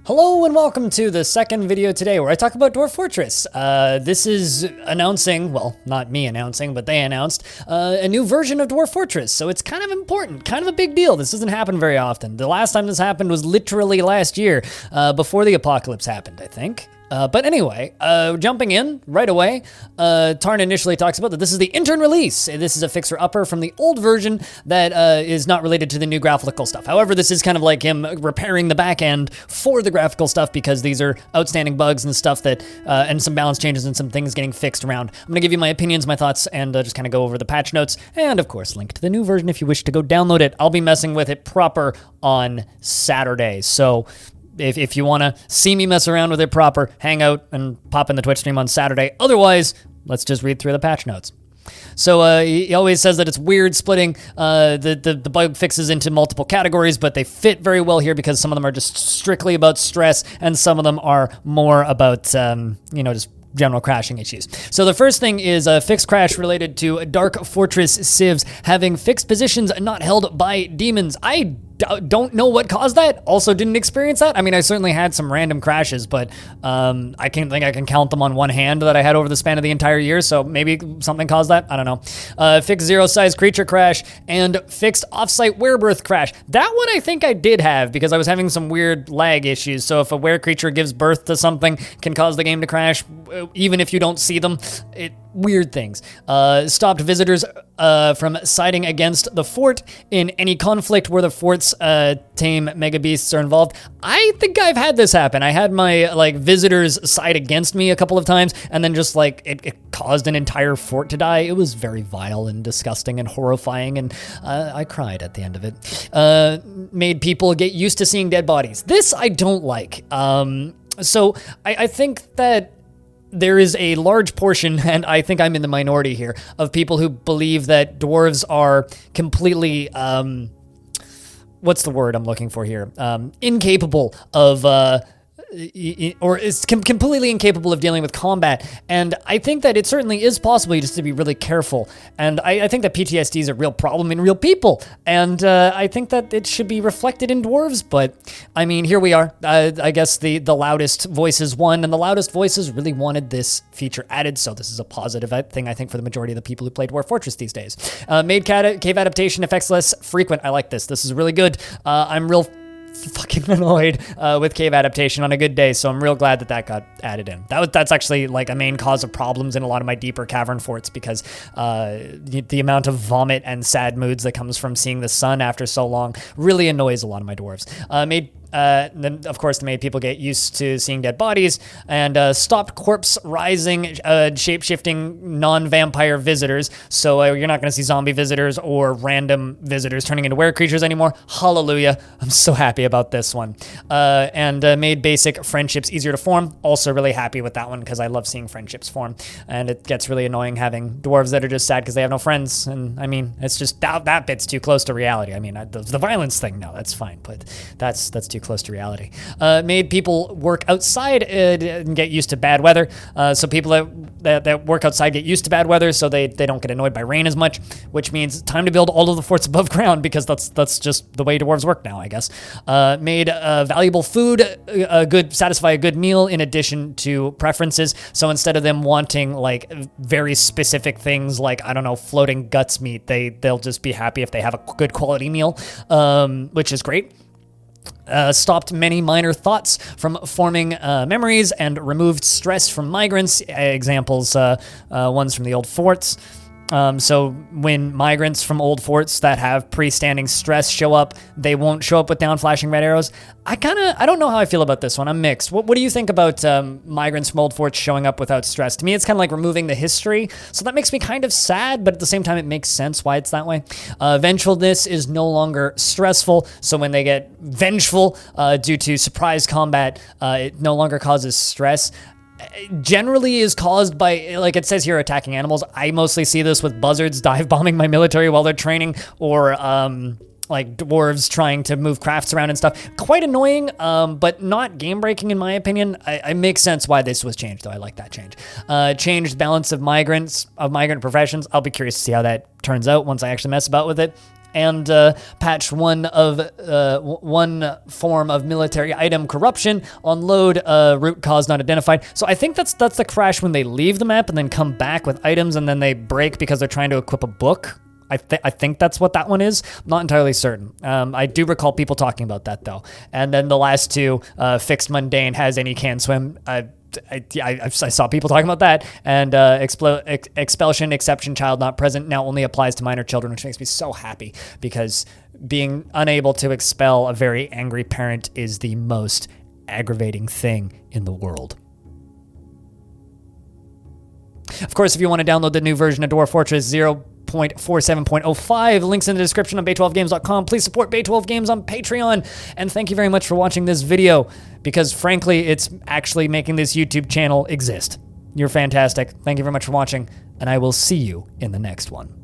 Hello and welcome to the second video today where I talk about Dwarf Fortress. This is announcing, well, not me announcing, but they announced a new version of Dwarf Fortress. So it's kind of important, kind of a big deal. This doesn't happen very often. The last time this happened was literally last year, before the apocalypse happened, I think. But anyway, jumping in right away, Tarn initially talks about that this is the intern release. This is a fixer-upper from the old version that is not related to the new graphical stuff. However, this is kind of like him repairing the back end for the graphical stuff because these are outstanding bugs and stuff that, and some balance changes and some things getting fixed around. I'm going to give you my opinions, my thoughts, and just kind of go over the patch notes, and of course, link to the new version if you wish to go download it. I'll be messing with it proper on Saturday, so if you want to see me mess around with it proper, hang out and pop in the Twitch stream on Saturday. Otherwise, let's just read through the patch notes. So he always says that it's weird splitting the bug fixes into multiple categories, but they fit very well here because some of them are just strictly about stress and some of them are more about, just general crashing issues. So the first thing is a fixed crash related to Dark Fortress civs having fixed positions not held by demons. I don't know what caused that. Also didn't experience that. I mean, I certainly had some random crashes, but I can't think I can count them on one hand that I had over the span of the entire year, so maybe something caused that. I don't know. Fixed zero-size creature crash and fixed offsite werebirth crash. That one I think I did have because I was having some weird lag issues, so if a were creature gives birth to something, can cause the game to crash, even if you don't see them. Weird things. Stopped visitors from siding against the fort in any conflict where the fort's tame mega beasts are involved. I think I've had this happen. I had my visitors side against me a couple of times, and then just it caused an entire fort to die. It was very vile and disgusting and horrifying, and I cried at the end of it. Made people get used to seeing dead bodies. This I don't like. So I think that there is a large portion, and I think I'm in the minority here, of people who believe that dwarves are completely, what's the word I'm looking for here? Incapable of, or is completely incapable of dealing with combat. And I think that it certainly is possible just to be really careful. And I think that PTSD is a real problem in real people. And I think that it should be reflected in dwarves. But I mean, here we are. I guess the loudest voices won, and the loudest voices really wanted this feature added. So this is a positive thing, I think, for the majority of the people who play Dwarf Fortress these days. Made cave adaptation effects less frequent. I like this. This is really good. I'm real fucking annoyed with cave adaptation on a good day, so I'm real glad that got added in. That's actually a main cause of problems in a lot of my deeper cavern forts because the amount of vomit and sad moods that comes from seeing the sun after so long really annoys a lot of my dwarves. Then, of course, they made people get used to seeing dead bodies and stopped corpse rising, shape-shifting non-vampire visitors. So you're not going to see zombie visitors or random visitors turning into were creatures anymore. Hallelujah. I'm so happy about this one. And made basic friendships easier to form. Also really happy with that one because I love seeing friendships form. And it gets really annoying having dwarves that are just sad because they have no friends. And I mean, it's just that bit's too close to reality. I mean, the violence thing, no, that's fine. But that's too close to reality. Made people work outside and get used to bad weather. So people that work outside get used to bad weather, so they don't get annoyed by rain as much, which means time to build all of the forts above ground because that's just the way dwarves work now, I guess. Made valuable food satisfy a good meal in addition to preferences. So instead of them wanting very specific things I don't know, floating guts meat, they'll just be happy if they have a good quality meal, which is great. Stopped many minor thoughts from forming memories and removed stress from migrants. Examples, ones from the old forts. So when migrants from old forts that have pre-standing stress show up, they won't show up with down flashing red arrows. I don't know how I feel about this one. I'm mixed. What do you think about migrants from old forts showing up without stress? To me, it's kind of like removing the history. So that makes me kind of sad, but at the same time, it makes sense why it's that way. Vengefulness is no longer stressful. So when they get vengeful due to surprise combat, it no longer causes stress. Generally is caused by, it says here, attacking animals. I mostly see this with buzzards dive bombing my military while they're training, or dwarves trying to move crafts around and stuff. Quite annoying, but not game breaking in my opinion. It makes sense why this was changed, though. I like that change. Changed balance of migrant professions. I'll be curious to see how that turns out once I actually mess about with it. and patch one form of military item corruption on load, root cause not identified. So I think that's the crash when they leave the map and then come back with items and then they break because they're trying to equip a book. I think that's what that one is. I'm not entirely certain. I do recall people talking about that though. And then the last two, fixed mundane has any can swim. I saw people talking about that, and expulsion exception child not present now only applies to minor children, which makes me so happy because being unable to expel a very angry parent is the most aggravating thing in the world. Of course, if you want to download the new version of Dwarf Fortress 0.47.05, links in the description on bay12games.com. Please support Bay12 Games on Patreon, and thank you very much for watching this video, because frankly, it's actually making this YouTube channel exist. You're fantastic. Thank you very much for watching, and I will see you in the next one.